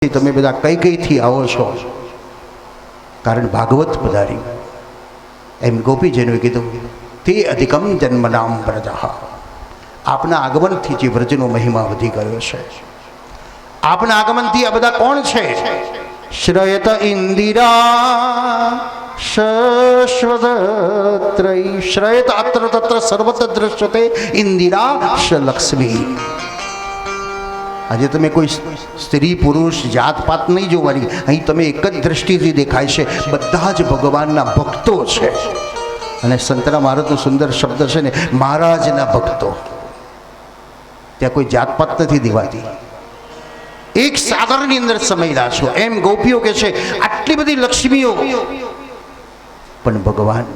તમે બધા કઈ કઈથી આવો છો? કારણ ભાગવત પધાર્યું. એમ ગોપીજનોએ કીધું, તે અધિકમ જન્મનામ વ્રજઃ. આપના આગમનથી જે વ્રજનો મહિમા વધી ગયો છે. આપના આગમનથી આ બધા કોણ છે? શ્રયત ઇન્દિરા શશ્વતત્રય. શ્રયત અત્ર તત્ર સર્વત્ર દૃશ્યતે ઇન્દિરા લક્ષ્મી. આજે તમે કોઈ સ્ત્રી પુરુષ જાત પાત નહીં જોવાની. અહીં તમે એક જ દ્રષ્ટિથી દેખાય છે, બધા જ ભગવાનના ભક્તો છે. અને સંતના મહારાજનો સુંદર શબ્દ છે ને, મહારાજના ભક્તો. ત્યાં કોઈ જાતપાત નથી દેવાતી. એક સાગરની અંદર સમયેલા છો. એમ ગોપીઓ કે છે આટલી બધી લક્ષ્મીઓ, પણ ભગવાન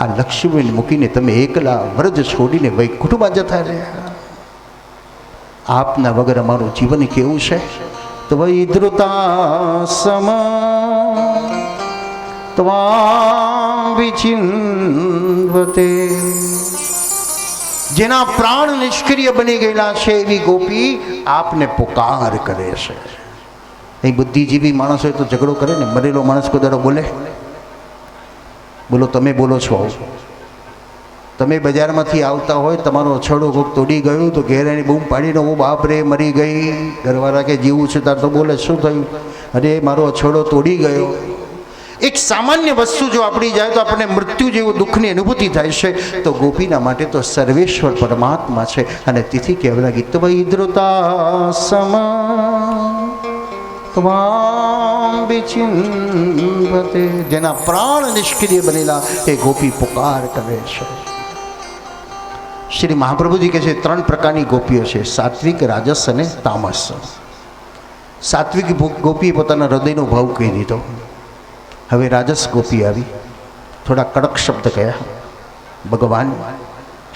આ લક્ષ્મીને મૂકીને તમે એકલા વ્રજ છોડીને વૈકુંઠમાં જતા રહ્યા. આપના વગર અમારું જીવન કેવું છે? ત્વયિદ્રુતા સમ ત્વાં વિચિન્વતે. જેના પ્રાણ નિષ્ક્રિય બની ગયેલા છે એવી ગોપી આપને પુકાર કરે છે. એ બુદ્ધિજીવી માણસ હોય તો ઝઘડો કરે ને. મરેલો માણસ કોઈ દાડો બોલે? બોલો, તમે બોલો છો. તમે બજારમાંથી આવતા હોય, તમારો અછડો કોક તોડી ગયું તો ઘેર એની બૂમ પાડીને, હું બાપ રે મરી ગઈ. ઘરવાળા કે જીવું છે તાર તો બોલે, શું થયું? અરે મારો અછડો તોડી ગયો. એક સામાન્ય વસ્તુ જો આપણી જાય તો આપણને મૃત્યુ જેવું દુઃખની અનુભૂતિ થાય છે. તો ગોપીના માટે તો સર્વેશ્વર પરમાત્મા છે. અને તેથી કહેવા લાગી, ત્વયિદ્રુતા સમ ત્વાં વિચિન્વતે. જેના પ્રાણ નિષ્ક્રિય બનેલા એ ગોપી પુકાર કરે છે. શ્રી મહાપ્રભુજી કહે છે, ત્રણ પ્રકારની ગોપીઓ છે: સાત્વિક, રાજસ અને તામસ. સાત્વિક ગોપીએ પોતાના હૃદયનો ભાવ કહી દીધો. હવે રાજસ ગોપી આવી, થોડા કડક શબ્દ કહ્યા. ભગવાન,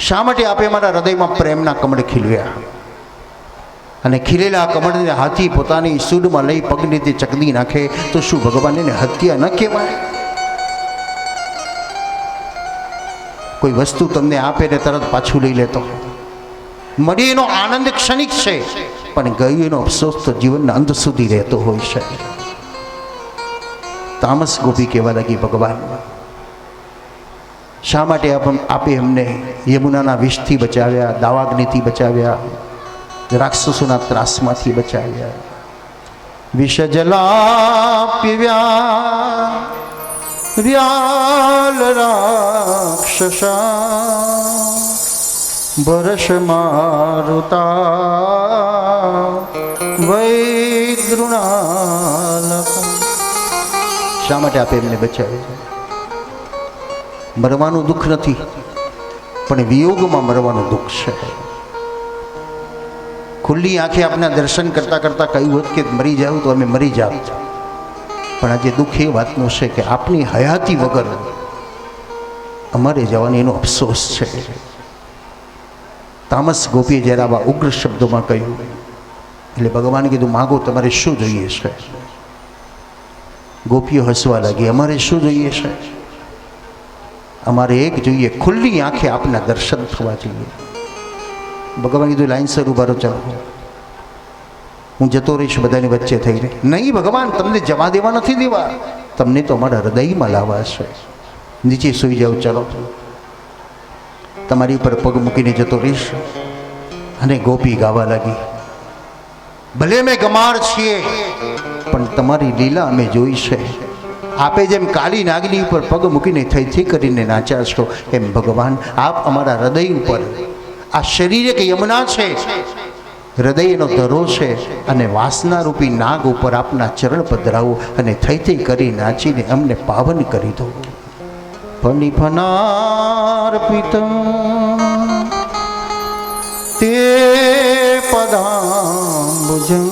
શા માટે આપે મારા હૃદયમાં પ્રેમના કમળ ખીલવ્યા? અને ખીલેલા કમળને હાથી પોતાની સૂંઢમાં લઈ પગની તે ચકદી નાખે તો શું ભગવાન એને હત્યા ન કહેવાય? કોઈ વસ્તુ તમને આપે ને તરત પાછું લઈ લેતો. મળી એનો આનંદ ક્ષણિક છે, પણ ગયું એનો અફસોસ તો જીવનના અંત સુધી રહેતો હોય છે. તામસ ગોપી કહેવા લાગી, ભગવાન શા માટે આપે અમને યમુનાના વિષથી બચાવ્યા, દાવાગ્નિથી બચાવ્યા, રાક્ષસોના ત્રાસમાંથી બચાવ્યા. વિષ જલાપ્યવ્યા વ્યાલ રાક્ષસા બરસ મારુતા વૈદ્રુણાલકા. શા માટે આપે એમને બચાવ્યા? મરવાનું દુઃખ નથી, પણ વિયોગમાં મરવાનું દુઃખ છે. ખુલ્લી આંખે આપના દર્શન કરતા કરતા કહ્યું હોત કે મરી જાવ તો અમે મરી જાવ. પણ આજે દુઃખ એ વાતનું છે કે આપની હયાતી વગર અમારે જવાની એનો અફસોસ છે. તામસ ગોપીએ જ્યારે આવા ઉગ્ર શબ્દોમાં કહ્યું એટલે ભગવાને કીધું, માગો, તમારે શું જોઈએ છે? ગોપીઓ હસવા લાગી, અમારે શું જોઈએ છે? અમારે એક જોઈએ, ખુલ્લી આંખે આપના દર્શન થવા જોઈએ. ભગવાન કીધું, લાઈનસર ઉભા રહો, ચાલો, હું જતો રહીશ બધાની વચ્ચે થઈને. નહીં ભગવાન, તમને જવા દેવા નથી દેવા, તમને તો અમારા હૃદયમાં લાવવા છે. નીચે સૂઈ જાઓ, ચાલો, તમારી ઉપર પગ મૂકીને જતો રહીશ. અને ગોપી ગાવા લાગી, ભલે મેં ગમાર છીએ, પણ તમારી લીલા અમે જોઈ છે. આપે જેમ કાળી નાગની ઉપર પગ મૂકીને થઈ કરીને નાચ્યા છો, એમ ભગવાન આપ અમારા હૃદય ઉપર, આ શરીર એક યમુના છે, હૃદયનો ધરો છે, અને વાસના રૂપી નાગ ઉપર આપના ચરણ પધરાવો અને થઈ કરી નાચીને અમને પાવન કરી દો. ફનિફનાર્પિતં તે પદાંબુજં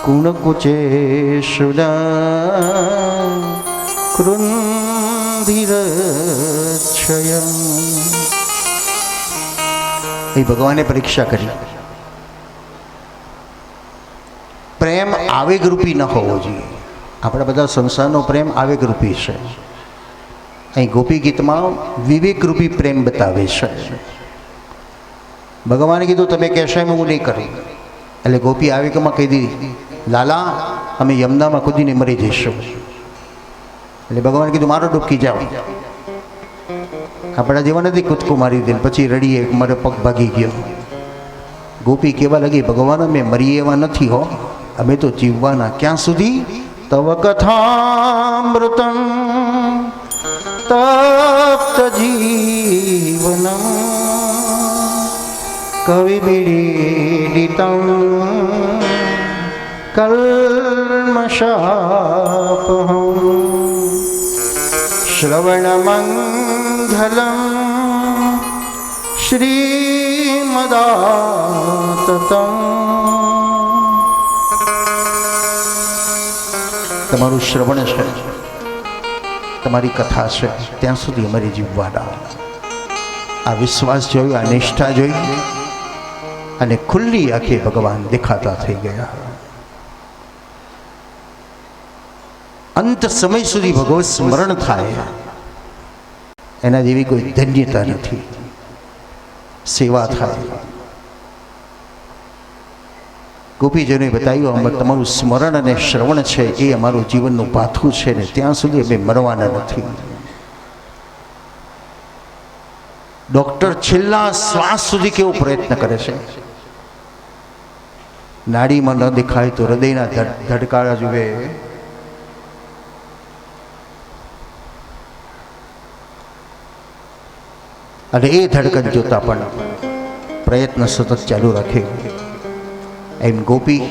કુણકુચેષુલા કૃંધિરચ્છયં. એ ભગવાને પરીક્ષા કરી. પ્રેમ આવેગરૂપી ન હોવો જોઈએ. આપણા બધા સંસારનો પ્રેમ આવેગરૂપી છે. અહીં ગોપી ગીતમાં વિવેકરૂપી પ્રેમ બતાવે છે. ભગવાને કીધું, તમે કહેશો એમ હું નહીં કરું. એટલે ગોપી આવી કે કહી દીધી, લાલા અમે યમુનામાં કૂદીને મરી જઈશું. એટલે ભગવાન કીધું મારો ડૂબકી જાઓ. આપણા જેવા નથી કૂદકું મારી દે પછી રડીએ મારો પગ ભાગી ગયો. ગોપી કેવા લાગી, ભગવાન અમે મરીએ એવા નથી હો, અમે તો જીવવાના. ક્યાં સુધી? તવ કથામૃતમ તપ્ત જીવનમ કવિ બિડીડિતમ કલ્મષાપહમ શ્રવણમંગલમ શ્રીમદાતતમ. તમારું શ્રવણ છે, તમારી કથા છે, ત્યાં સુધી અમારી જીવવાના. આ વિશ્વાસ જોયો, આ નિષ્ઠા જોઈ અને ખુલ્લી આંખે ભગવાન દેખાતા થઈ ગયા. અંત સમય સુધી ભગવત સ્મરણ થાય એના જેવી કોઈ ધન્યતા નથી. સેવા થાય. ગોપીજનોએ બતાવ્યું અમે તમારું સ્મરણ અને શ્રવણ છે એ અમારું જીવનનું પાથું છે ને ત્યાં સુધી અમે મરવાના નથી. ડૉક્ટર છેલ્લા શ્વાસ સુધી કેવો પ્રયત્ન કરે છે. નાડીમાં ન દેખાય તો હૃદયના ધડકારા જુએ. અને એ ધડકન જોતા પણ પ્રયત્ન સતત ચાલુ રાખે. એમ ગોપી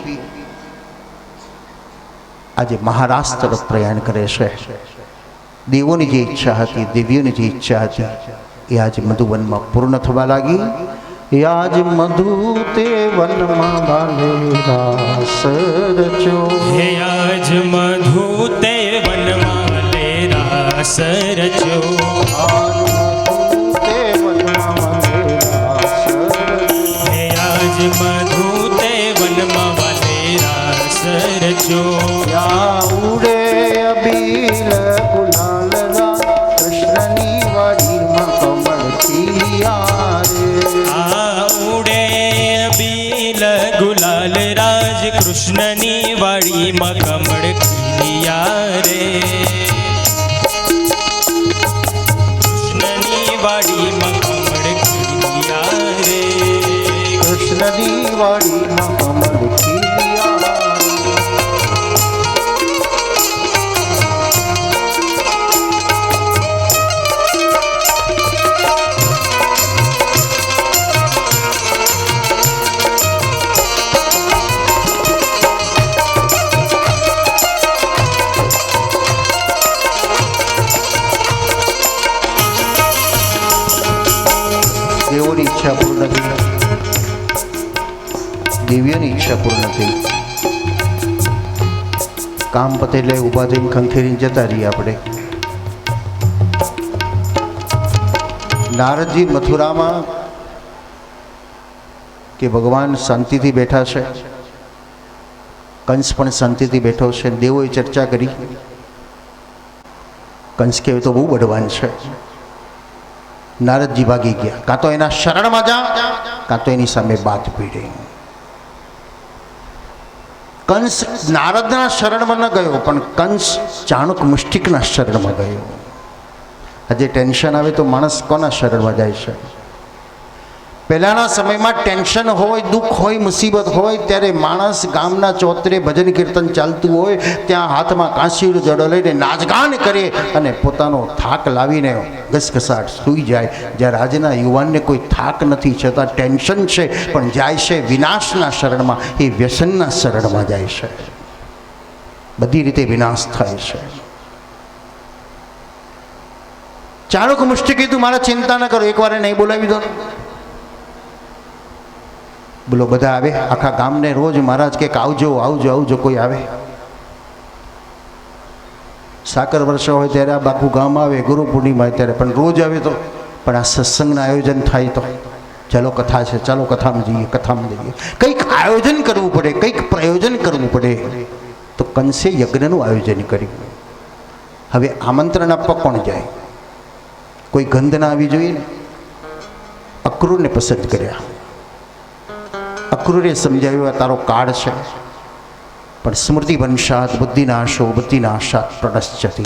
આજે મહારાષ્ટ્ર તરફ પ્રયાણ કરે છે. દેવોની જે ઈચ્છા હતી, દેવીઓની જે ઈચ્છા હતી એ આજે મધુવનમાં પૂર્ણ થવા લાગી. એ આજ મધુ તે વનમાં બાલે રાસ રચો. હે આજ મધુ તે વનમાં બાલે રાસ રચો. મધુ તે વનમાં વાલે રાસ રચો. ઉડે અબીલ ગુલાલના કૃષ્ણની વાડીમાં કમળ ખીલિયા રે. આ ઉડે અબીલ ગુલાલ રાજ કૃષ્ણની વાડીમાં કમળ ખીલિયા રે. કૃષ્ણની વાડીમાં કમળ ખીલિયા રે. કૃષ્ણની વાડીમાં કમળ ખીલિયા. દેવોની ઈચ્છા પૂર્ણ થઈ, દેવીઓની ઈચ્છા પૂર્ણ થઈ. કામ પતે એટલે ઊભા થઈને ખંખેરીને જતા રહીએ આપણે. નારદજી મથુરામાં કે ભગવાન શાંતિથી બેઠા છે, કંસ પણ શાંતિથી બેઠો છે. દેવોએ ચર્ચા કરી. કંસ કે તો બહુ બળવાન છે. નારદજી ભાગી ગયા. કાં તો એના શરણમાં જા, કાં તો એની સામે બાત પીડે. કંસ નારદના શરણમાં ન ગયો, પણ કંસ ચાણક મુષ્ટિકના શરણમાં ગયો. આજે ટેન્શન આવે તો માણસ કોના શરણમાં જાય છે? પહેલાંના સમયમાં ટેન્શન હોય, દુઃખ હોય, મુસીબત હોય ત્યારે માણસ ગામના ચોતરે ભજન કીર્તન ચાલતું હોય ત્યાં હાથમાં કાંસીનો જડો લઈને નાચગાન કરે અને પોતાનો થાક લાવીને ઘસઘસાટ સૂઈ જાય. જ્યારે આજના યુવાનને કોઈ થાક નથી, છતાં ટેન્શન છે, પણ જાય છે વિનાશના શરણમાં. એ વ્યસનના શરણમાં જાય છે. બધી રીતે વિનાશ થાય છે. ચાણક મુષ્ટિ કીધું મારા ચિંતા ન કરો, એકવાર નહીં બોલાવી દો. બોલો બધા આવે, આખા ગામને રોજ મહારાજ કે આવજો આવજો આવજો, કોઈ આવે. સાકર વર્ષા હોય ત્યારે આ બાકુ ગામ આવે, ગુરુ પૂર્ણિમા હોય ત્યારે, પણ રોજ આવે તો. પણ આ સત્સંગના આયોજન થાય તો ચાલો કથા છે, ચાલો કથામાં જઈએ, કથામાં જઈએ. કંઈક આયોજન કરવું પડે, કંઈક પ્રયોજન કરવું પડે. તો કંસે યજ્ઞનું આયોજન કર્યું. હવે આમંત્રણ આપવા કોણ જાય? કોઈ ગંધ ના આવી જોઈએ ને. અક્રૂરને પસંદ કર્યા. અક્રૂરે સમજાવ્યું આ તારો કાળ છે, પણ સ્મૃતિ વંશાત બુદ્ધિનાશો બુદ્ધિનાશાત પ્રણશ્યતિ.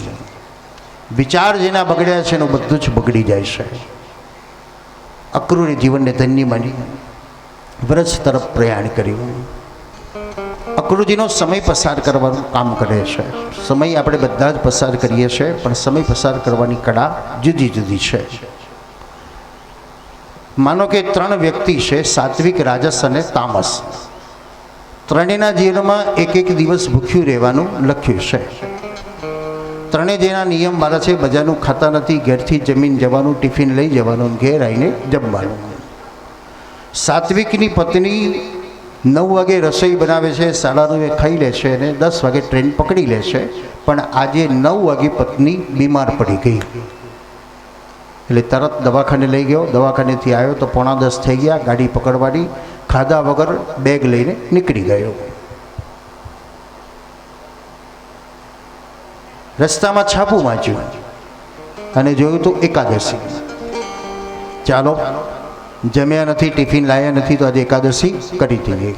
વિચાર જેના બગડ્યા છે એનું બધું જ બગડી જાય છે. અક્રૂરે જીવનને ધન્ય માની વ્રજ તરફ પ્રયાણ કર્યું. અક્રૂરજીનો સમય પસાર કરવાનું કામ કરે છે. સમય આપણે બધા જ પસાર કરીએ છીએ, પણ સમય પસાર કરવાની કળા જુદી જુદી છે. માનો કે 3 વ્યક્તિ છે, સાત્વિક, રાજસ અને તામસ. ત્રણેયના જીવનમાં એક દિવસ ભૂખ્યું રહેવાનું લખ્યું છે. ત્રણેય જેના નિયમ મારા છે, બજારનું ખાતા નથી, ઘેરથી જમીન જવાનું, ટિફિન લઈ જવાનું, ઘેર આવીને જમવાનું. સાત્વિકની પત્ની 9 વાગે રસોઈ બનાવે છે, 9:30 ખાઈ લે છે અને 10 વાગે ટ્રેન પકડી લે છે. પણ આજે 9 વાગે પત્ની બીમાર પડી ગઈ એટલે તરત દવાખાને લઈ ગયો. દવાખાનેથી આવ્યો તો 9:45 થઈ ગયા. ગાડી પકડવાની, ખાધા વગર બેગ લઈને નીકળી ગયો. રસ્તામાં છાપું વાંચ્યું અને જોયું તો એકાદશી. ચાલો, જમ્યા નથી, ટિફિન લાયા નથી, તો આજે એકાદશી કરી દીધી.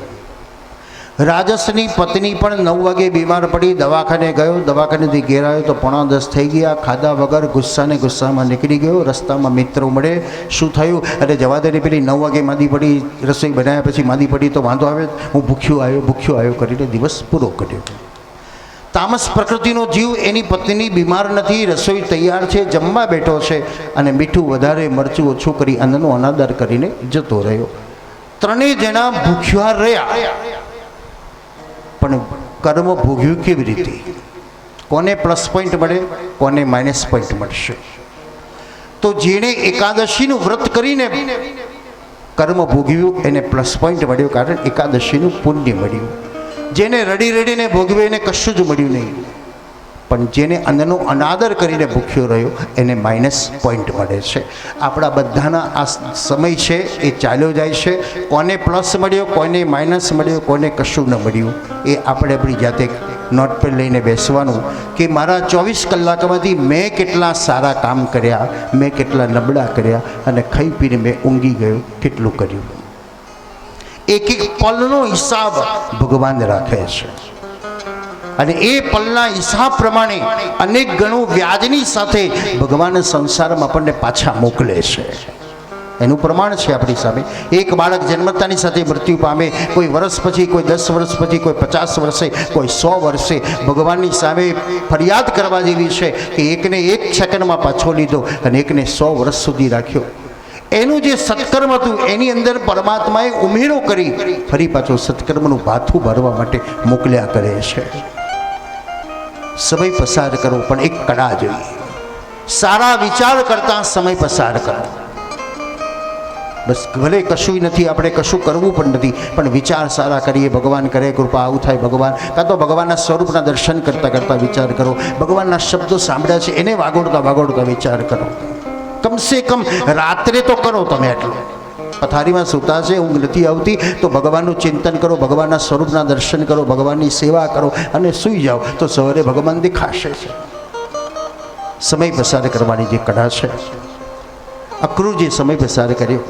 રાજસની પત્ની પણ 9 વાગે બીમાર પડી, દવાખાને ગયો. દવાખાનેથી ઘેર આવ્યો તો 9:45 થઈ ગયા. ખાધા વગર ગુસ્સામાં નીકળી ગયો. રસ્તામાં મિત્રો મળે, શું થયું? અરે જવા દે, પેલી 9 વાગે માંદી પડી, રસોઈ બનાવ્યા પછી માંદી પડી તો વાંધો આવે, હું ભૂખ્યો આવ્યો કરીને દિવસ પૂરો કર્યો. તામસ પ્રકૃતિનો જીવ, એની પત્ની બીમાર નથી, રસોઈ તૈયાર છે, જમવા બેઠો છે અને મીઠું વધારે મરચું ઓછું કરી અન્નનો અનાદર કરીને જતો રહ્યો. ત્રણેય જણા ભૂખ્યા રહ્યા, પણ કર્મ ભોગ્યું કેવી રીતે? કોને પ્લસ પોઈન્ટ મળે, કોને માઇનસ પોઈન્ટ મળશે? તો જેણે એકાદશીનું વ્રત કરીને કર્મ ભોગવ્યું એને પ્લસ પોઈન્ટ મળ્યો, કારણ એકાદશીનું પુણ્ય મળ્યું. જેને રડીને ભોગવ્યું એને કશું જ મળ્યું નહીં, પણ જેને અન્નનો અનાદર કરીને ભૂખ્યો રહ્યો એને માઇનસ પોઈન્ટ મળે છે. આપણા બધાના આ સમય છે એ ચાલ્યો જાય છે. કોને પ્લસ મળ્યો, કોને માઇનસ મળ્યો, કોને કશું ન મળ્યું, એ આપણે આપણી જાતે નોટ પર લઈને બેસવાનું કે મારા 24 કલાકમાંથી મેં કેટલા સારા કામ કર્યા, મેં કેટલા નબળા કર્યા, અને ખાઈ પીને મેં ઊંઘી ગયો કેટલું કર્યું. એક પલનો હિસાબ ભગવાન રાખે છે અને એ પલના હિસાબ પ્રમાણે અનેક ગણું વ્યાજની સાથે ભગવાન સંસારમાં આપણને પાછા મોકલે છે. એનું પ્રમાણ છે આપણી સામે. એક બાળક જન્મતાની સાથે મૃત્યુ પામે, કોઈ વર્ષ પછી, કોઈ 10 વર્ષ પછી, કોઈ 50 વર્ષે, કોઈ 100 વર્ષે, ભગવાનની સામે ફરિયાદ કરવા જેવી છે કે એકને 1 સેકન્ડમાં પાછો લીધો અને એકને 100 વર્ષ સુધી રાખ્યો. એનું જે સત્કર્મ હતું એની અંદર પરમાત્માએ ઉમેરો કરી ફરી પાછો સત્કર્મનું ભાથું ભરવા માટે મોકલ્યા કરે છે. સમય પસાર કરો, પણ એક કળા જોઈએ. સારા વિચાર કરતા સમય પસાર કરો. બસ ભલે કશું નથી, આપણે કશું કરવું પણ નથી, પણ વિચાર સારા કરીએ. ભગવાન કરે કૃપા, આવું થાય ભગવાન. કાં તો ભગવાનના સ્વરૂપના દર્શન કરતાં વિચાર કરો. ભગવાનના શબ્દો સાંભળ્યા છે એને વાગોડતા વિચાર કરો. કમસે કમ રાત્રે તો કરો તમે એટલું. પથારીમાં સૂતા છે, ઊંઘ નથી આવતી, તો ભગવાનનું ચિંતન કરો, ભગવાનના સ્વરૂપના દર્શન કરો, ભગવાનની સેવા કરો અને સૂઈ જાઓ તો સવારે ભગવાન દેખાશે છે. સમય પસાર કરવાની જે કળા છે, અક્રૂર જે સમય પસાર કર્યો.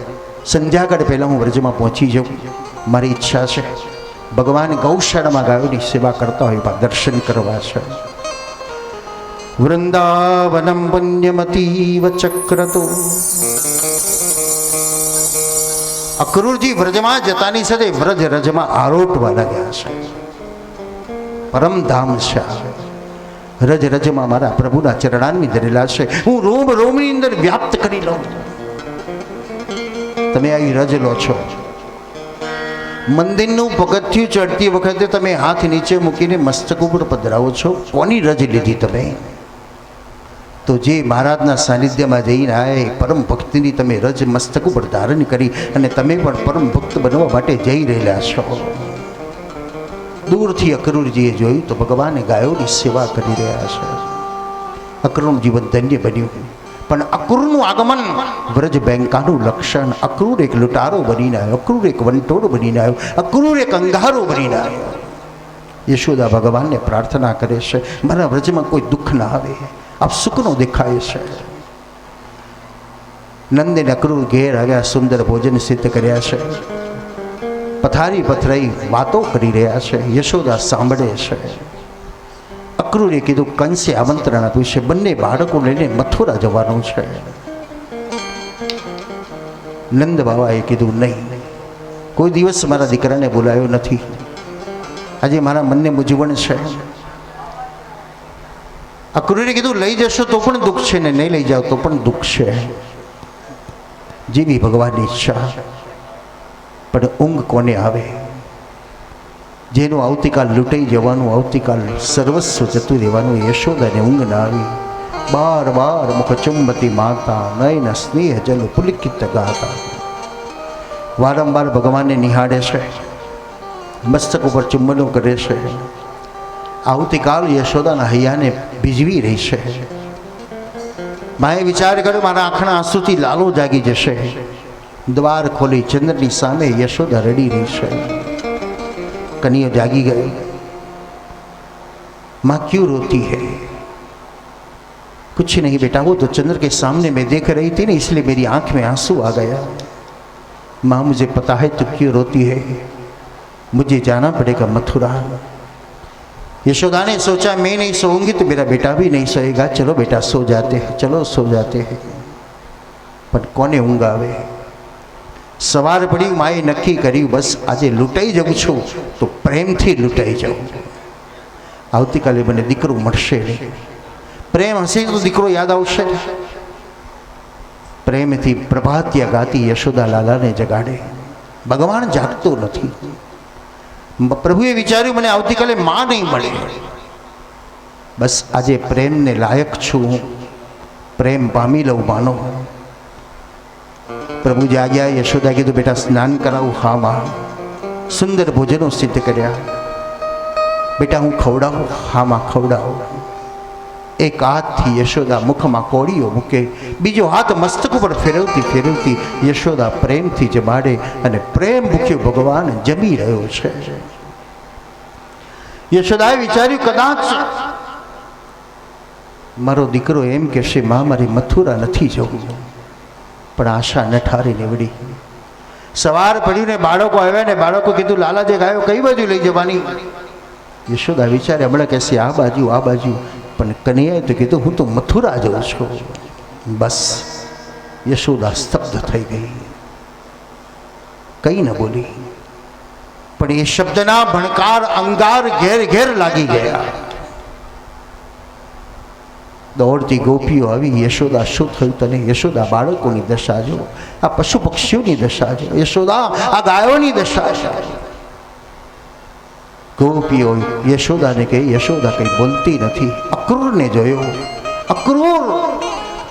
સંધ્યાકાળ પહેલાં હું વ્રજમાં પહોંચી જાઉં, મારી ઈચ્છા છે. ભગવાન ગૌશાળામાં ગાયોની સેવા કરતા હોય, દર્શન કરવા છે. વૃંદાવનમ પુણ્યમતીવ ચક્રતો. અક્રૂરજી વ્રજમાં જતાની સાથે વ્રજ રજમાં આરોટવા લાગ્યા છે. પરમધામ છે રજ રજમાં મારા પ્રભુના ચરણાન્વી ધરેલા છે. હું રોમ રોમની અંદર વ્યાપ્ત કરી લઉં. તમે આવી રજ લો છો. મંદિરનું પગથિયું ચડતી વખતે તમે હાથ નીચે મૂકીને મસ્તક ઉપર પધરાવો છો. કોની રજ લીધી તમે? તો જે મહારાજના સાનિધ્યમાં જઈને આયા પરમ ભક્તિની તમે રજ મસ્તક ઉપર ધારણ કરી અને તમે પણ પરમ ભક્ત બનવા માટે જઈ રહેલા છો. દૂરથી અક્રૂરજીએ જોયું તો ભગવાને ગાયોની સેવા કરી રહ્યા છે. અક્રૂરનું જીવન ધન્ય બન્યું. પણ અક્રૂરનું આગમન વ્રજ બેંકાનું લક્ષણ. અક્રૂર એક લૂંટારો બનીને આવ્યો, અક્રૂર એક વંટોળ બનીને આવ્યો, અક્રૂર એક અંગારો બનીને આવ્યો. યશોદા ભગવાનને પ્રાર્થના કરે છે, મારા વ્રજમાં કોઈ દુઃખ ના આવે, આપ સુખનો દેખાય છે. નંદને અક્રૂર ઘેર આવ્યા, સુંદર ભોજન સિદ્ધ કર્યા છે. પથારી પથરાઈ વાતો કરી રહ્યા છે. યશોદા સાંભળે છે. અક્રૂરે કીધું કંસે આમંત્રણ આપ્યું છે, બંને બાળકો લઈને મથુરા જવાનું છે. નંદ બાબાએ કીધું નહીં, કોઈ દિવસ મારા દીકરાને બોલાયો નથી. આજે મારા મનને મૂંઝવણ છે. અક્રૂરે કીધું લઈ જશો તો પણ દુઃખ છે ને નહીં લઈ જાઓ તો પણ દુઃખ છે. જેવી ભગવાનની ઈચ્છા. પણ ઊંઘ કોને આવે? જેનું આવતીકાલ લૂંટાઈ જવાનું, આવતીકાલ સર્વસ્વ જતું રહેવાનું, યશોદાને ઊંઘ ના આવી. બાર બાર મુખ ચુંબતી માતા, નયન સ્નેહ જલ પુલકિત ગાતા. વારંવાર ભગવાનને નિહાળે છે, મસ્તક ઉપર ચુંબનો કરે છે. આવતીકાલ યશોદાના હૈયાને ભીજવી રહી છે. માએ વિચાર કર્યો મારા આંખના આંસુથી લાલો જાગી જશે. દ્વાર ખોલી ચંદ્રની સામે યશોદા રડી રહી છે. कन्या जागी गई. माँ क्यों रोती है? कुछ नहीं बेटा, वो तो चंद्र के सामने मैं देख रही थी ना, इसलिए मेरी आंख में आंसू आ गया. माँ मुझे पता है तू क्यों रोती है, मुझे जाना पड़ेगा मथुरा. यशोदा ने सोचा मैं नहीं सोऊंगी तो मेरा बेटा भी नहीं सोएगा. चलो बेटा सो जाते हैं, चलो सो जाते हैं. पर कोने ઊંઘ આવે? સવાર પડી, માએ નક્કી કર્યું બસ આજે લૂંટાઈ જાઉં છું તો પ્રેમથી લૂંટાઈ જાઉં. આવતીકાલે મને દીકરો મળશે નહીં. પ્રેમ હશે તો દીકરો યાદ આવશે. પ્રેમથી પ્રભાતિયા ગાતી યશોદા લાલાને જગાડે. ભગવાન જાગતો નથી. પ્રભુએ વિચાર્યું મને આવતીકાલે માં નહીં મળે, બસ આજે પ્રેમને લાયક છું, પ્રેમ પામી લઉં માનો. પ્રભુ જાગ્યા. યશોદા કીધું બેટા સ્નાન કરાવું? હા માં. સુંદર ભોજનો સિદ્ધ કર્યા. બેટા હું ખવડાવું? હા માં ખવડાવું. એક હાથથી યશોદા મુખમાં કોળીઓ મૂકે, બીજો હાથ મસ્તક ઉપર ફેરવતી ફેરવતી યશોદા પ્રેમથી જમાડે. અને પ્રેમ ભૂખ્યો ભગવાન જમી રહ્યો છે. યશોદાએ વિચાર્યું કદાચ મારો દીકરો એમ કહેશે માં મારે મથુરા નથી જવું. પણ આશા ન ઠારી નીવડી. સવાર પડ્યું ને બાળકો આવ્યા ને બાળકો કીધું લાલા જે ગાયો કઈ બાજુ લઈ જવાની? યશોદા વિચારે હમણાં કહેશે આ બાજુ આ બાજુ. પણ કનૈયાએ તો કીધું હું તો મથુરા જઉં છું. બસ યશોદા સ્તબ્ધ થઈ ગઈ, કઈ ન બોલી. પણ એ શબ્દના ભણકાર અંગાર ઘેર ઘેર લાગી ગયા. દોડતી ગોપીઓ આવી. યશોદા શું થયું તને? યશોદા બાળકોની દશા જો, આ પશુ પક્ષીઓની દશા જો, યશોદા આ ગાયોની દશા છે. ગોપીઓ યશોદાને કહે યશોદા કઈ બોલતી નથી. અક્રૂરને જોયો. અક્રૂર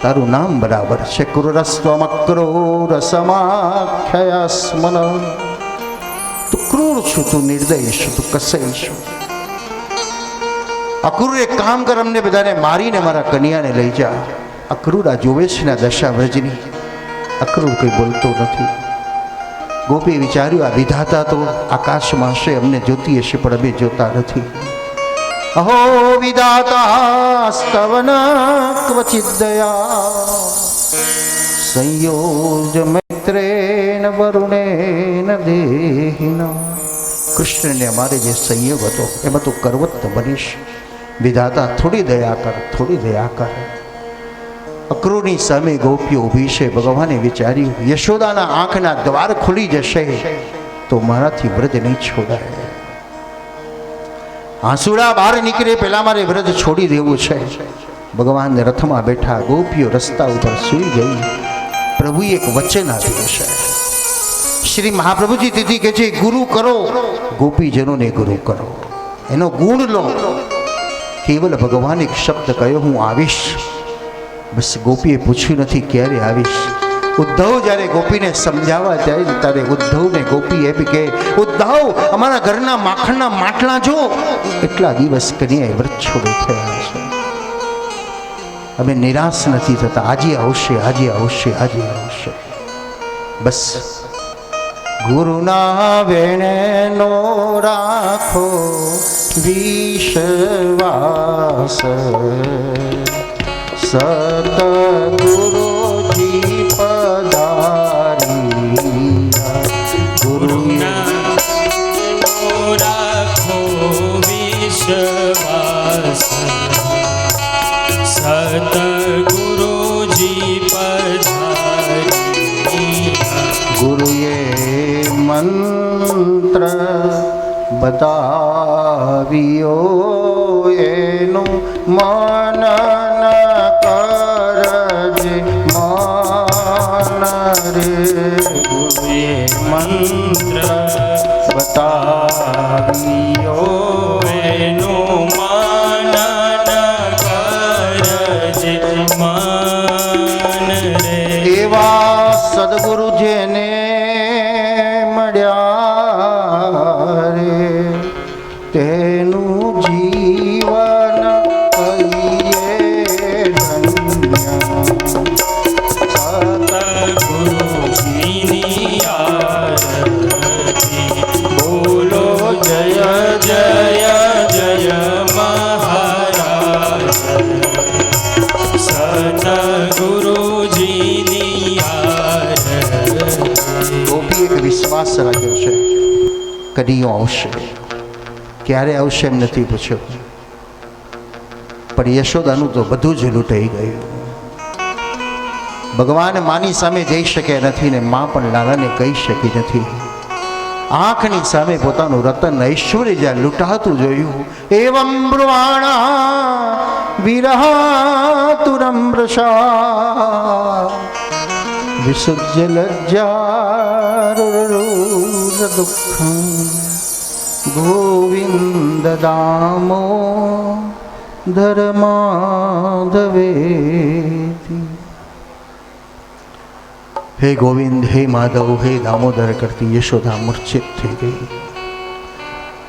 તારું નામ બરાબર છે. ક્રૂરસ્ત્વમ અક્રૂર સમાખ્યસ્મન. તું ક્રૂર છું, તું નિર્દય છું, તું કસઈ છું. અક્રૂર એક કામ કર, અમને બધાને મારીને મારા કન્યાને લઈ જા. અક્રૂર આ જોવે છે ને દશા વ્રજની. અક્રૂર કંઈ બોલતો નથી. ગોપીએ વિચાર્યું આ વિધાતા તો આકાશમાં હશે, અમને જોતી હશે પણ અમે જોતા નથી. અહો વિધાતા સ્તવન ક્વચિત દયા સંયોજ મૈત્રેન વરુણેન દેહિના. કૃષ્ણને અમારે જે સંયોગ હતો એમાં તું કરવત બનીશ. વિધાતા થોડી દયા કર, થોડી દયા કર. અક્રૂરની સામે ગોપીઓ ઊભી છે. ભગવાને વિચાર્યું યશોદાના આંખના દ્વાર ખુલી જશે તો મારાથી વ્રજ નહીં છોડાય. આંસુડા બહાર નીકળે પહેલા મારે વ્રજ છોડી દેવું છે. ભગવાન રથમાં બેઠા, ગોપીઓ રસ્તા ઉપર સૂઈ ગઈ. પ્રભુએ એક વચન આપ્યું છે. શ્રી મહાપ્રભુજી તિથિ કહે છે ગુરુ કરો, ગોપીજનોને ગુરુ કરો, એનો ગુણ લો. કેવલ ભગવાન એક શબ્દ કહ્યો હું આવીશ. બસ ગોપીએ પૂછ્યું નથી ક્યારે આવીશ. ઉદ્ધવ જ્યારે ગોપીને સમજાવવા જાય ત્યારે ઉદ્ધવને ગોપી એમ કે ઉદ્ધવ અમારા ઘરના માખણના માટલા જો, એટલા દિવસ કન્યાએ વ્રત છોડી થયા છે. અમે નિરાશ નથી થતા. આજે આવશે, આજે આવશે, આજે આવશે. બસ ગુરુના વેણનો રાખો વિશ્વાસ, સતગુરુજી પધારી. ગુરુના विश्वास सतगुरुजी पधारिया गुरुए मंत्र बतावियो एनु मनन करजे मान रे गुरुए मंत्र बतावियो એનો માનન કરજે માન રે એવા સદગુરુ જેને મળ્યા રે તેનું જીવન કહીએ ધન્ય સતગુરુજીની આરતી બોલો જય જય જય મહારાજ સતગુરુજીની આરતી ગોપી એક વિશ્વાસ રાખ્યો છે કડીઓ આવશે ક્યારે આવશે એમ નથી પૂછ્યું પણ યશોદાનું તો બધું જ લૂંટાઈ ગયું ભગવાન માની સામે જઈ શકે નથી ને માં પણ લાલાને કહી શકી નથી આંખની સામે પોતાનું રતન ઐશ્વર્ય જ્યાં લૂંટાતું જોયું એવં બ્રુવાણા વિરહાતુરમ વૃષા વિસુજ્ય લજ્જારુર દુઃખં ગોવિંદ દામો ધર્માધવેતિ હે ગોવિંદ હે માધવ હે દામોદર કરતી યશોદા મૂર્છિત થઈ ગઈ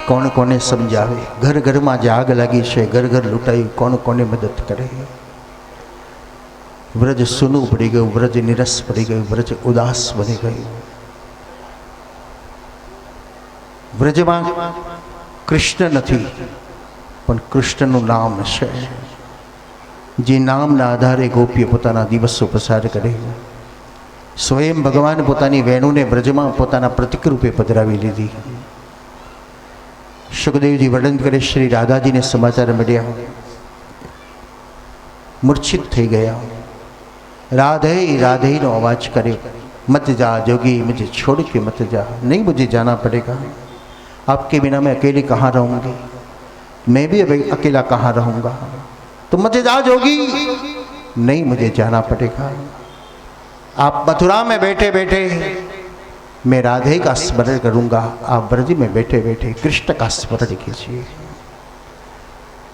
કોણ કોને સમજાવે ઘર ઘરમાં જે આગ લાગી છે ઘર ઘર લૂંટાયું કોણ કોને મદદ કરે વ્રજ સૂનું પડી ગયું વ્રજ નિરસ પડી ગયું વ્રજ ઉદાસ બની ગયું વ્રજમાં કૃષ્ણ નથી પણ કૃષ્ણનું નામ છે જે નામના આધારે ગોપીએ પોતાના દિવસો પસાર કરે સ્વયં ભગવાન પોતાની વેણુને વ્રજમાં પોતાના પ્રતિક રૂપે પધરાવી લીધી સુખદેવજી વર્ણન કરે શ્રી રાધાજીને સમાચાર મળ્યા મૂર્છિત થઈ ગયા राधे राधे नो आवाज करे मत जा जोगी मुझे छोड़ के मत जा नहीं मुझे जाना पड़ेगा आपके बिना मैं अकेले कहाँ रहूँगी मैं भी अभी अकेला कहाँ रहूँगा तो मत जा जोगी नहीं मुझे जाना पड़ेगा आप मथुरा में बैठे बैठे मैं राधे का स्मरण करूँगा आप ब्रज में बैठे बैठे कृष्ण का स्मरण कीजिए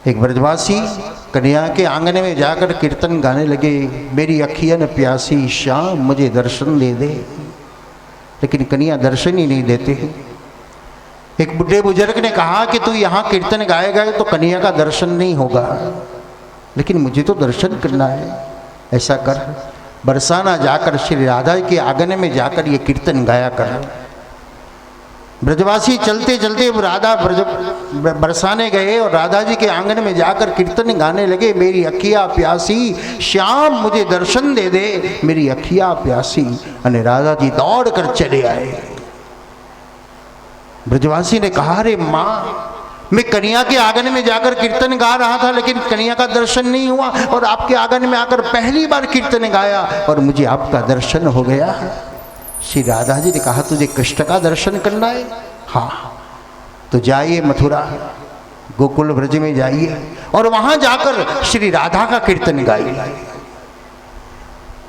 एक ब्रजवासी कन्या के आंगन में जाकर कीर्तन गाने लगे मेरी अखियन प्यासी श्याम मुझे दर्शन दे दे लेकिन कन्या दर्शन ही नहीं देते एक बुढ़े बुजुर्ग ने कहा कि तू यहाँ कीर्तन गाएगा तो कन्या का दर्शन नहीं होगा लेकिन मुझे तो दर्शन करना है ऐसा कर बरसाना जाकर श्री राधा के आंगन में जाकर ये कीर्तन गाया कर ब्रजवासी चलते चलते राधा बरसाने गए और राधा जी के आंगन में जाकर कीर्तन गाने लगे मेरी अखिया प्यासी श्याम मुझे दर्शन दे दे मेरी अखिया प्यासी अने राधा जी दौड़ कर चले आए ब्रजवासी ने कहा रे माँ मैं कन्या के आंगन में जाकर कीर्तन गा रहा था लेकिन कन्या का दर्शन नहीं हुआ और आपके आंगन में आकर पहली बार कीर्तन गाया और मुझे आपका दर्शन हो गया श्री राधा जी ने कहा तुझे कृष्ण का दर्शन करना है हाँ तो जाइए मथुरा गोकुल ब्रज में जाइए और वहां जाकर श्री राधा का कीर्तन गाइए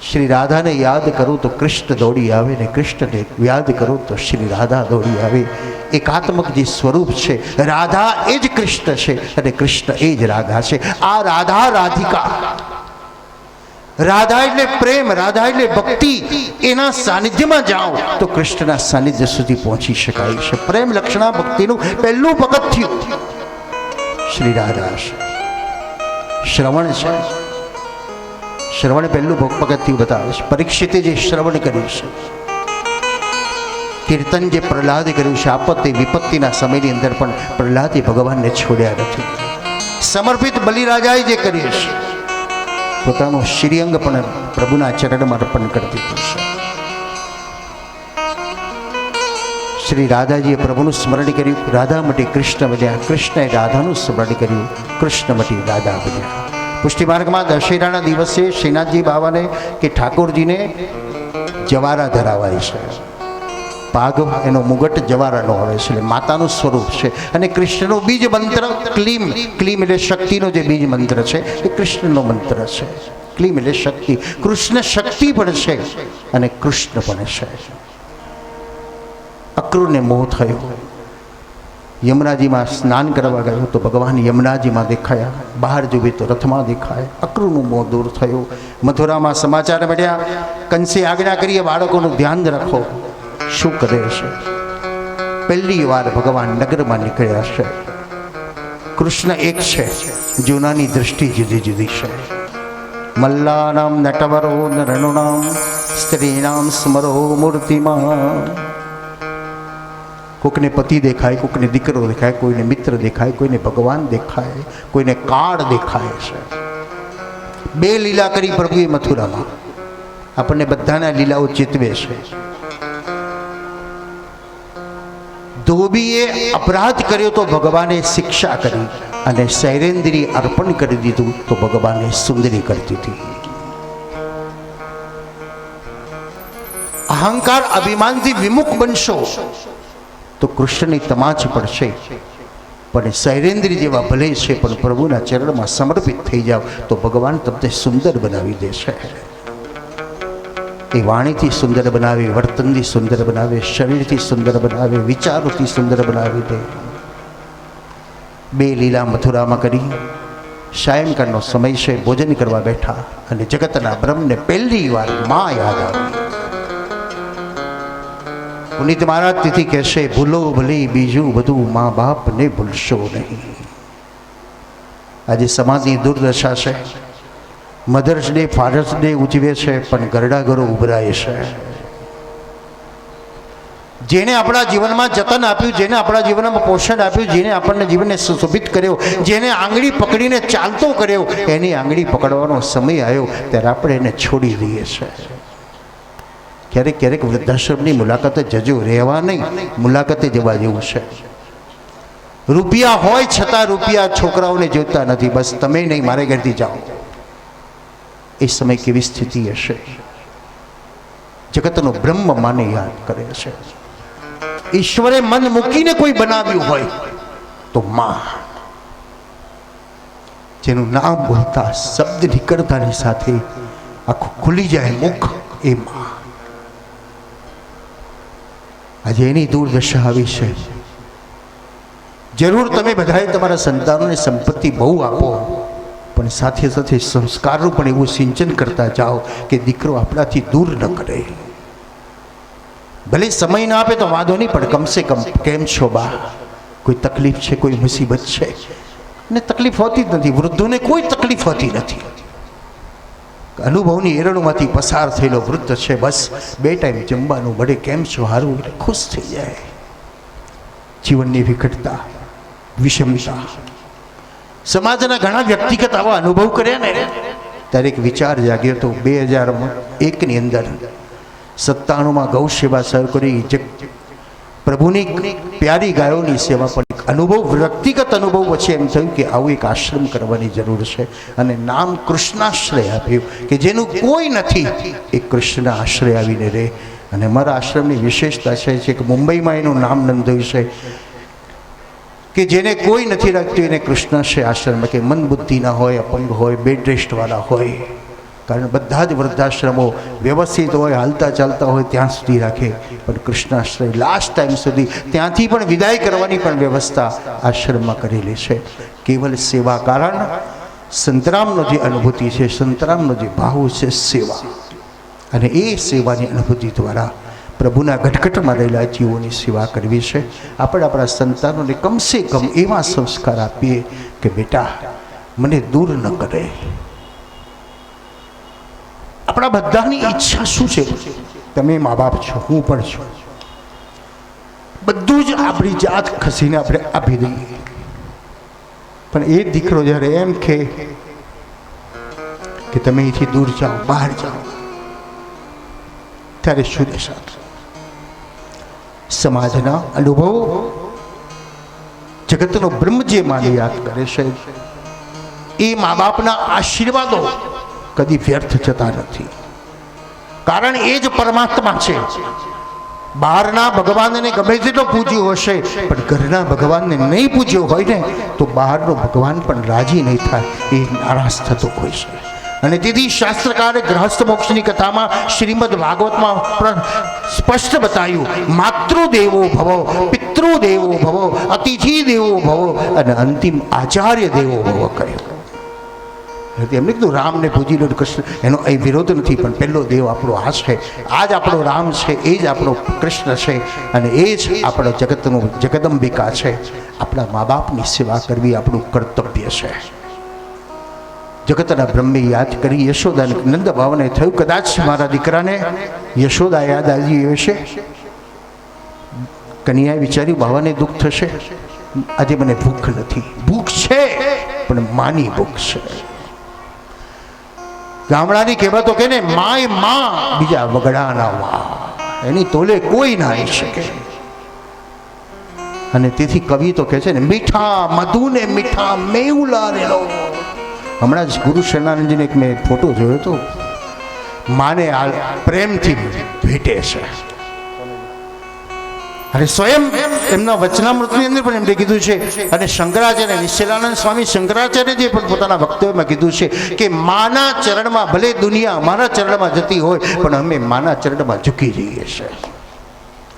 श्री राधा ने याद करो तो कृष्ण दौड़ी आवे ने कृष्ण ने याद करो तो श्री राधा दौड़ी आवे एकात्मक जी स्वरूप है राधा एज कृष्ण है अरे कृष्ण एज राधा है आ राधा राधिका राधा એટલે પ્રેમ રાધા એટલે ભક્તિ એના સાનિધ્યમાં જાઓ તો કૃષ્ણના સાનિધ્ય સુધી પહોંચી શકાય છે પ્રેમ લક્ષણા ભક્તિનું પહેલું પગથિયું શ્રી રાધા શ્રવણ છે શ્રવણ પહેલું પગથિયું બતાવે છે પરીક્ષિતે જે શ્રવણ કર્યું છે કીર્તન જે પ્રહલાદે કર્યું છે આપત્તિ વિપત્તિના સમયની અંદર પણ પ્રહલાદે ભગવાનને છોડ્યા નથી સમર્પિત બલિરાજાએ જે કર્યું છે પોતાનું શ્રીઅંગ પણ પ્રભુના ચરણમાં અર્પણ કરી દીધું છે શ્રી રાધાજીએ પ્રભુનું સ્મરણ કર્યું, રાધા મટી કૃષ્ણ બન્યા, કૃષ્ણએ રાધાનું સ્મરણ કર્યું, કૃષ્ણ મટી રાધા બન્યા. પુષ્ટિ માર્ગમાં દશેરાના દિવસે શ્રીનાથજી બાબાને કે ઠાકોરજીને જવારા ધરાવાય છે. પાગ એનો મુગટ જવારાનો આવે છે, એટલે માતાનું સ્વરૂપ છે. અને કૃષ્ણનો બીજ મંત્ર ક્લીમ, ક્લીમ એટલે શક્તિનો જે બીજ મંત્ર છે એ કૃષ્ણનો મંત્ર છે. ક્લીમ એટલે શક્તિ. કૃષ્ણ શક્તિ પણ છે અને કૃષ્ણ પણ છે. અક્રૂરને મોહ થયો, યમુનાજીમાં સ્નાન કરવા ગયો તો ભગવાન યમુનાજીમાં દેખાયા, બહાર જોવે તો રથમાં દેખાય. અક્રૂરનું મોહ દૂર થયું. મથુરામાં સમાચાર મળ્યા, કંસે આજ્ઞા કરીએ બાળકોનું ધ્યાન રાખો. શું કરે છે? પહેલી વાર ભગવાન નગરમાં નીકળ્યા છે. કૃષ્ણ એક છે, જૂનાની દૃષ્ટિ જુદી જુદી છે. મલ્લાનામ નટવરો નરણુનામ સ્ત્રીનામ સ્મરો મૂર્તિમાં. કોઈને પતિ દેખાય, કોઈને દીકરો દેખાય, કોઈને મિત્ર દેખાય, કોઈને ભગવાન દેખાય, કોઈને કાળ દેખાય છે. બે લીલા કરી પ્રભુએ મથુરામાં. આપણને બધાના લીલાઓ ચેતવે છે. ધોબીએ અપરાધ કર્યો તો ભગવાને શિક્ષા કરી, અને શૈરેન્દ્રી અર્પણ કરી દીધું તો ભગવાને સુંદરી કરી દીધી. અહંકાર અભિમાનથી વિમુખ બનશો તો કૃષ્ણની તમાચ પડશે, પણ શૈરેન્દ્રી જેવા ભલે છે પણ પ્રભુના ચરણમાં સમર્પિત થઈ જાઓ તો ભગવાન તમને સુંદર બનાવી દેશે. એ વાણીથી સુંદર બનાવે, વર્તનથી સુંદર બનાવે, શરીરથી સુંદર બનાવે, વિચારોથી સુંદર બનાવી દે. બે લીલા મથુરામાં કરી. સાયંકાળનો સમય છે, ભોજન કરવા બેઠા અને જગતના બ્રહ્મને પહેલી વાર માં યાદ આવી. પુનિત મહારાજ તિથિ કહેશે, ભૂલો ભલે બીજું બધું, મા બાપને ભૂલશો નહીં. આજે સમાજની દુર્દશા છે. મધર્સ ડે, ફાધર્સ ડે ઉજવે છે પણ ગરડાગરો ઉભરાય છે. જેને આપણા જીવનમાં જતન આપ્યું, જેને આપણા જીવનમાં પોષણ આપ્યું, જેને આપણને જીવનને સુશોભિત કર્યો, જેને આંગળી પકડીને ચાલતો કર્યો, એની આંગળી પકડવાનો સમય આવ્યો ત્યારે આપણે એને છોડી દઈએ છીએ. ક્યારેક ક્યારેક વૃદ્ધાશ્રમની મુલાકાતે જજો, રહેવા નહીં, મુલાકાતે જવા જેવું છે. રૂપિયા હોય છતાં રૂપિયા છોકરાઓને જોતા નથી. બસ તમે નહીં, મારે ઘરથી જાઓ. એ સમય કેવી સ્થિતિ હશે? જગતનો બ્રહ્મ માને યાદ કરે છે. ઈશ્વરે મન મૂકીને કોઈ બનાવ્યું હોય તો માં, જેનું નામ બોલતા શબ્દ નીકળતાની સાથે આખું ખુલી જાય મુખ, એ માં. આજે એની દુર્દશા આવી છે. જરૂર તમે બધાએ તમારા સંતાનોને સંપત્તિ બહુ આપો, પણ સાથે સાથે સંસ્કારનું પણ એવું સિંચન કરતા જાઓ કે દીકરો આપણાથી દૂર ન કરે. ભલે સમય ના આપે તો વાંધો નહીં, પણ કમસે કમ કેમ છો બા, કોઈ તકલીફ છે, કોઈ મુસીબત છે? ને તકલીફ હોતી જ નથી, વૃદ્ધોને કોઈ તકલીફ હોતી નથી. અનુભવની એરણમાંથી પસાર થયેલો વૃદ્ધ છે, બસ 2 ટાઈમ જમવાનું મળે, કેમ છો, હારું, એટલે ખુશ થઈ જાય. જીવનની વિકટતા, વિષમતા, સમાજના ઘણા વ્યક્તિગત આવા અનુભવ કર્યા ને ત્યારે એક વિચાર જાગ્યો હતો. 2001ની અંદર 97માં ગૌ સેવા શરૂ કરી, પ્રભુની પ્યારી ગાયોની સેવા. પણ એક અનુભવ, વ્યક્તિગત અનુભવ પછી એમ થયું કે આવું એક આશ્રમ કરવાની જરૂર છે, અને નામ કૃષ્ણાશ્રય આપ્યું કે જેનું કોઈ નથી એ કૃષ્ણ આશ્રય આવીને રહે. અને મારા આશ્રમની વિશેષતા છે કે મુંબઈમાં એનું નામ નોંધાયું છે કે જેને કોઈ નથી રાખતું એને કૃષ્ણાશ્રય આશ્રમ, કે મન બુદ્ધિ ના હોય, અપંગ હોય, બેડ રેસ્ટવાળા હોય. કારણ બધા જ વૃદ્ધાશ્રમો વ્યવસ્થિત હોય, હાલતા ચાલતા હોય ત્યાં સુધી રાખે, પણ કૃષ્ણાશ્રય લાસ્ટ ટાઈમ સુધી, ત્યાંથી પણ વિદાય કરવાની પણ વ્યવસ્થા આશ્રમમાં કરેલી છે. કેવલ સેવા. કારણ સંતરામનો જે અનુભૂતિ છે, સંતરામનો જે ભાવ છે સેવા, અને એ સેવાની અનુભૂતિ દ્વારા પ્રભુના ઘટઘટમાં રહેલા જીવોની સેવા કરવી છે. આપણે આપણા સંતાનોને કમસે કમ એવા સંસ્કાર આપીએ કે બેટા મને દૂર ન કરે. આપણા બધાની ઈચ્છા શું છે? તમે મા બાપ છો, હું પણ છું. બધું જ આપણી જાત ખસીને આપણે આપી દઈએ, પણ એ દીકરો જ્યારે એમ કે તમે અહીંથી દૂર જાઓ, બહાર જાઓ, ત્યારે શું દશા? સમાજના અનુભવો, જગતનો બ્રહ્મ જે માને યાદ કરે છે એ મા બાપના આશીર્વાદો કદી વ્યર્થ જતા નથી. કારણ એ જ પરમાત્મા છે. બહારના ભગવાનને ગમે તેટલો પૂજ્યો હશે, પણ ઘરના ભગવાનને નહીં પૂજ્યો હોય ને તો બહારનો ભગવાન પણ રાજી નહીં થાય, એ નારાજ થતો હોય છે. અને તેથી શાસ્ત્રકારે ગ્રહસ્થ મોક્ષની કથામાં શ્રીમદ ભાગવતમાં સ્પષ્ટ બતાવ્યું, માતૃદેવો ભવો, પિતૃદેવો ભવો, અતિથિ દેવો ભવો અને અંતિમ આચાર્ય દેવો ભવો કહ્યું. એમને કીધું રામને પૂજી લો, કૃષ્ણ, એનો અહીં વિરોધ નથી, પણ પહેલો દેવ આપણો આ છે, આ જ આપણો રામ છે, એ જ આપણો કૃષ્ણ છે અને એ જ આપણો જગતનો જગદંબિકા છે. આપણા મા બાપની સેવા કરવી આપણું કર્તવ્ય છે. જગતના બ્રહ્મે યાદ કરી યશોદાને નંદ બાવાને થયું કદાચ મારા દીકરાને યશોદા યાદ આવી હશે, કન્યાએ વિચાર્યું બાવાને દુઃખ થશે, આજે મને ભૂખ નથી. ભૂખ છે પણ માની ભૂખ છે. ગામડાની કહેવાતો કે ને માય માં બીજા વગડાના વા, એની તોલે કોઈ ના આવી શકે. અને તેથી કવિ તો કહે છે ને, મીઠા મધુને મીઠા મેઉલા રેલો. હમણાં જ ગુરુ શરણાનંદજીને એક મેં ફોટો જોયો હતો, માને આ પ્રેમથી ભેટે છે. અને સ્વયં એમના વચનામૃતની અંદર પણ એમને કીધું છે, અને શંકરાચાર્ય નિશ્ચલાનંદ સ્વામી શંકરાચાર્યજીએ પણ પોતાના વક્તવ્યમાં કીધું છે કે માના ચરણમાં, ભલે દુનિયા મારા ચરણમાં જતી હોય પણ અમે માના ચરણમાં ઝૂકી જઈએ છીએ.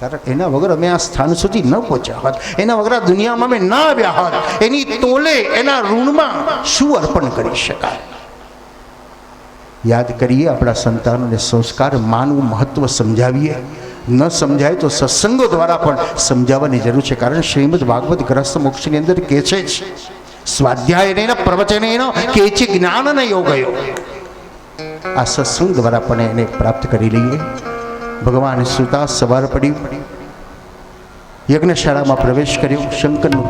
કારણ એના વગર અમે આ સ્થાન સુધી ન પહોંચ્યા હોત, એના વગર આ દુનિયામાં અમે ના આવ્યા હોત. એની તોલે એના ઋણમાં શું અર્પણ કરી શકાય. યાદ કરીએ આપણા સંતાનોને સંસ્કાર, માનવું મહત્વ સમજાવીએ. ન સમજાય તો સત્સંગો દ્વારા પણ સમજાવવાની જરૂર છે. કારણ શ્રીમદ ભાગવત ગ્રસ્થ મોક્ષની અંદર કહે છે જ, સ્વાધ્યાયને પ્રવચનેન કેચિ જ્ઞાનન યોગયો. આ સત્સંગ દ્વારા પણ એને પ્રાપ્ત કરી લઈએ. ભગવાન સુતા સવાર પડ્યું, યજ્ઞશાળામાં પ્રવેશ કર્યો, શંકરનું